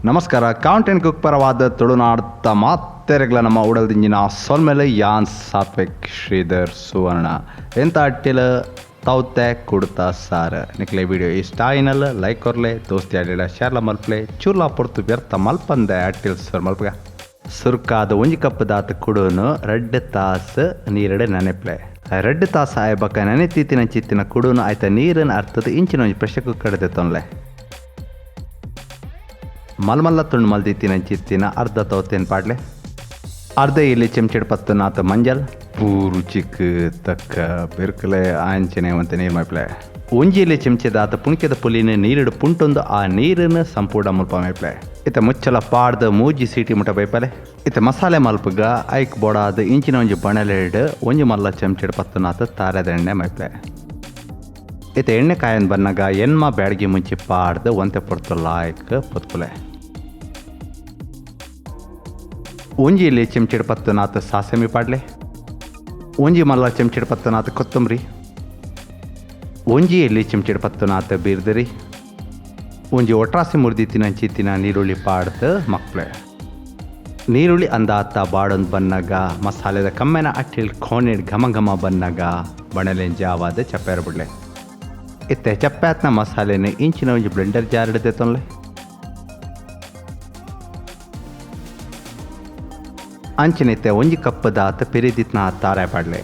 ನಮಸ್ಕಾರ content cook ಪರವಾದ ತುಳುನಾಡ್ತ ಮಾತೆರೆಗ್ಲ ನಮ್ಮ ಉಡಲ್ದಿಂಜಿನ ಸೊಲ್ಮೆಲೆ ಯಾನ್ ಸಾತ್ವಿಕ್ ಶ್ರೀಧರ್ ಸುವರ್ಣ ಎಂತ ಅಟ್ಟಿಲ ತೌತೆ ಕುಡ್ತ ಸಾರ ನಿಕ್ಲೆ ವಿಡಿಯೋ ಇಷ್ಟ ಆಯ್ನಲ್ಲ ಲೈಕ್ ಕೊರ್ಲೆ ದೋಸ್ತಿ ಆಡಿಲ್ಲ ಶೇರ್ಲ ಮಲ್ಪ್ಲೆ ಚೂರ್ಲಾ ಪೊರ್ತು ವ್ಯರ್ಥ ಮಲ್ಪಂದೆ ಅಟ್ಟಿಲ್ ಸರ್ ಮಲ್ಪಗ ಸುರ್ಕಾದ ಒಂಜಿ ಕಪ್ ದಾತ ಕುಡುನು 2 ತಾಸು ನೀರಡೆ ನೆನೆಪ್ಲೆ 2 ತಾಸು ಆಯ್ಬಕ್ಕ ನೆನೆತೀತಿನ ಚಿತ್ತಿನ ಕುಡುನು ಆಯ್ತ ನೀರನ್ನು ಅರ್ಥದ ಇಂಚಿನ ಒಂಜಿ ಪ್ರೆಷರ್ ಕುಕ್ಕರ್ ದೆತ್ತೊನ್ಲೆ ಮಲ್ಮಲ್ಲ ತುಂಡು ಮಲ್ದಿತ್ತಿನ ಚಿತ್ತಿನ ಅರ್ಧ ತೋತೇನು ಪಾಡ್ಲೆ ಅರ್ಧ ಇಲ್ಲಿ ಚೆಂಚೆಡ್ ಪತ್ತು ನಾತ ಮಂಜಲ್ ಪೂರು ಚಿಕ್ಕ ತಕ್ಕ ಬೆರ್ಕಲೆ ಆಂಚನೆ ಅಂತ ನೀರು ಮೈಪ್ಲೆ ಒಂಜಿಯಲ್ಲಿ ಚೆಂಚೆದಾತ ಪುಣ್ಕೆದ ಪುಲಿನ ನೀರಿಡು ಪುಂಟೊಂದು ಆ ನೀರನ್ನು ಸಂಪೂರ್ಣ ಮುಲ್ಪ ಮೈಪ್ಲೆ ಇತ್ತ ಮುಚ್ಚಲ ಪಾಡ್ದ ಮೂಜಿ ಸೀಟಿ ಮುಟ ಬೈಪಲೆ ಇತ್ತ ಮಸಾಲೆ ಮಲ್ಪಗ ಐಕ್ ಬೋಡಾದ ಇಂಚಿನ ಒಂಜಿ ಬಣಲೆಡ್ ಒಂಜಿ ಮಲ್ಲ ಚೆಂಚೆಡ್ ಪತ್ತು ನಾತ ತಾರದ ಎಣ್ಣೆ ಮೈಪ್ಲೆ ಇತ್ತ ಎಣ್ಣೆ ಕಾಯನ್ ಬನ್ನಾಗ ಎನ್ಮ ಬ್ಯಾಡ್ಗಿ ಮುಂಚೆ ಪಾಡ್ದು ಒಂತೆ ಪೊರ್ತು ಲಾಯ್ಕ್ ಪೊತ್ಪುಲೆ ಒಂಜಿಯಲ್ಲಿ ಚೆಂಚೆಡ್ ಪತ್ತು ನಾತ ಸಾಸಮಿ ಪಾಡ್ಲೆ ಒಂಜಿ ಮಲ್ಲ ಚೆಂಚೆಡ್ ಪತ್ತು ನಾತ ಕೊತ್ತಂಬರಿ ಒಂಜಿಯಲ್ಲಿ ಚೆಂಚೆಡ್ ಪತ್ತು ನಾತ ಬೀರ್ದರಿ ಒಂಜಿ ಒಟ್ರಾಸಿ ಮುರ್ದಿತ್ತಿನ ಚಿತ್ತಿನ ನೀರುಳ್ಳಿ ಪಾಡ್ದು ಮಕ್ಳೆ ನೀರುಳ್ಳಿ ಅಂದಾತ ಬಾಡೊಂದು ಬನ್ನಾಗ ಮಸಾಲೆದ ಕಮ್ಮೆನ ಅಟ್ಟಿಲ್ ಖೋಣೆಡ್ ಘಮ ಘಮ ಬನ್ನಾಗ ಬಣಲೆನ್ ಜಾವಾದ ಚಪ್ಪೇರ ಬಿಡ್ಲೆ ಇತ್ತೆ ಚಪ್ಪಾತ್ನ ಮಸಾಲೆನ ಇಂಚಿನ ಒಂಜಿ ಬ್ಲೆಂಡರ್ ಜಾರ್ ಹಿಡ್ದೈತೊನ್ಲೆ ಅಂಚಿನೈತೆ ಒಂಜಿ ಕಪ್ ದಾತ ಪಿರಿದಿತ್ನ ತಾರಾಯ್ ಪಾಡ್ಲೆ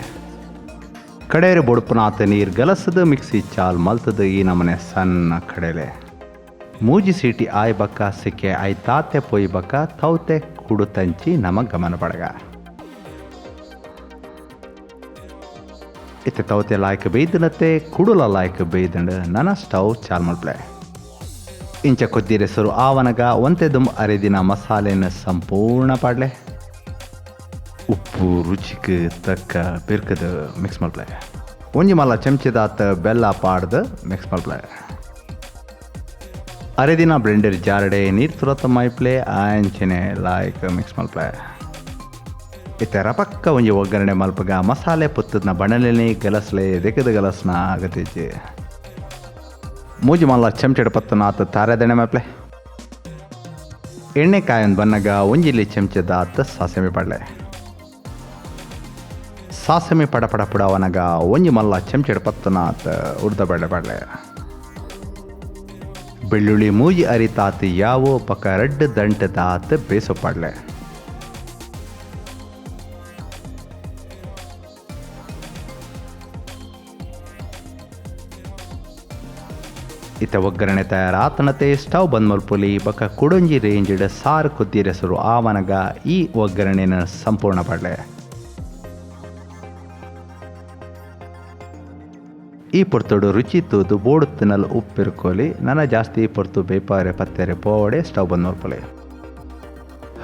ಕಡೇರು ಬೊಡುಪುನಾತ ನೀರು ಗಲಸದ ಮಿಕ್ಸಿ ಚಾಲ್ ಮಲ್ತದ ಈ ನಮನೆ ಸಣ್ಣ ಕಡೆಲೆ ಮೂಜಿ ಸೀಟಿ ಆಯ್ ಬಕ್ಕ ಸಿಕ್ಕೆ ಆಯ್ ತಾತೆ ಪೊಯ್ ಬಕ್ಕ ತೌತೆ ಕುಡು ತಂಚಿ ನಮ ಗಮನ ಪಡಗ ಇತ್ತೆ ತೌತೆ ಲಾಯ್ಕ ಬೇಯ್ದನತ್ತೆ ಕುಡುಲ ಲಾಯ್ಕ ಬೇಯ್ದಂಡು ನನ್ನ ಸ್ಟವ್ ಚಾಲ್ ಮಲ್ಪ್ಲೆ ಇಂಚ ಕೊದ್ದಿರೆ ಸರು ಆವನಗ ಒಂತೆ ದುಮ್ ಅರೆದಿನ ಮಸಾಲೆನ ಸಂಪೂರ್ಣ ಪಾಡ್ಲೆ ಉಪ್ಪು ರುಚಿಗೆ ತಕ್ಕ ಬೆರ್ಕದ ಮಿಕ್ಸ್ ಮಲ್ಪ್ಲೆ ಒಂಜಿ ಮಲ್ಲ ಚೆಂಚದಾತ ಬೆಲ್ಲ ಪಾಡ್ದು ಮಿಕ್ಸ್ ಮಲ್ಪ್ಲೆ ಅರೆದಿನ ಬ್ಲೆಂಡರ್ ಜಾರಡೆ ನೀರು ತುರತ್ತ ಮೈಪ್ಲೆ ಆಂಚನೆ ಲಾಯ್ಕ ಮಿಕ್ಸ್ ಮಲ್ಪ್ಲೆ ಇತ್ತೆ ರಪಕ್ಕ ಒಂಜಿ ಒಗ್ಗರಣೆ ಮಲ್ಪಗ ಮಸಾಲೆ ಪುತ್ತದ್ನ ಬಣಲೆನೆ ಗಲಸ್ಲೆ ದೆಕ್ಕದ ಗಲಸ್ನ ಆಗತೈತಿ ಮೂಜಿ ಮಲ್ಲ ಚೆಂಚೆಡ್ ಪತ್ತು ನಾತ ತಾರೆದೆಣ್ಣೆ ಮೈಪ್ಲೆ ಎಣ್ಣೆ ಕಾಯನ್ ಬನ್ನಗ ಒಂಜಿಲಿ ಚೆಂಚದಾತ ಸಾಸಮಿ ಪಾಡ್ಲೆ ಸಾಸಮಿ ಪಡ ಪಡ ಪುಡವನಗ ಒಂಜಿ ಮಲ್ಲ ಚೆಂಚೆಡ್ ಪತ್ತು ನಾತ ಉರ್ದ ಬೇಳೆ ಪಾಡ್ಲೆ ಬೆಳ್ಳುಳ್ಳಿ ಮೂಜಿ ಅರಿತಾತ ಯಾವೋ ಪಕ್ಕ 2 ದಂಟ ದಾತ ಬೇಸು ಪಾಡ್ಲೆ ಇತ್ತ ಒಗ್ಗರಣೆ ತಯಾರಾತನತೆ ಸ್ಟವ್ ಬಂದ್ ಮಲ್ಪುಲಿ ಬಕ್ಕ ಕುಡೊಂಜಿ ರೇಂಜ್ಡ್ ಸಾರು ಕುದ್ದಿರೆಸರು ಆವನಗ ಈ ಒಗ್ಗರಣೆನ ಸಂಪೂರ್ಣ ಪಾಡ್ಲೆ ಈ ಪೊರ್ತುಡು ರುಚಿ ತೂದು ಬೋಡುತ್ತಿನಲ್ ಉಪ್ಪಿರ್ಕೋಲಿ ನನ್ನ ಜಾಸ್ತಿ ಪೊರ್ತು ಬೇಪಾರೆ ಪತ್ತೆರೆ ಪೋಡೆ ಸ್ಟವ್ ಬಂದ್ ಮಲ್ಪುಲಿ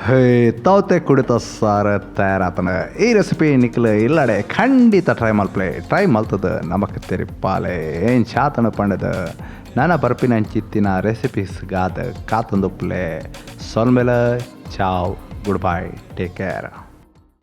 ಹೇ ತೌತೆ ಕುಡಿತ ಸಾರ ತಯಾರಾತನ ಈ ರೆಸಿಪಿ ನಿಕ್ಲ ಇಲ್ಲಡೆ ಖಂಡಿತ ಟ್ರೈ ಮಲ್ಪ್ಲೆ ಟ್ರೈ ಮಲ್ತದ ನಮಕ್ ತೆರಿಪಾಲೆ ಏನು ಶಾತನ ಪಂಡದ ನನ್ನ ಬರ್ಪಿನ ಚಿತ್ತಿನ ರೆಸಿಪೀಸ್ಗಾದ ಕಾತೊಂದುಪ್ಲೆ ಸೊಲ್ಮೆಲ ಚಾವ್ ಗುಡ್ ಬೈ ಟೇಕ್ ಕೇರ್.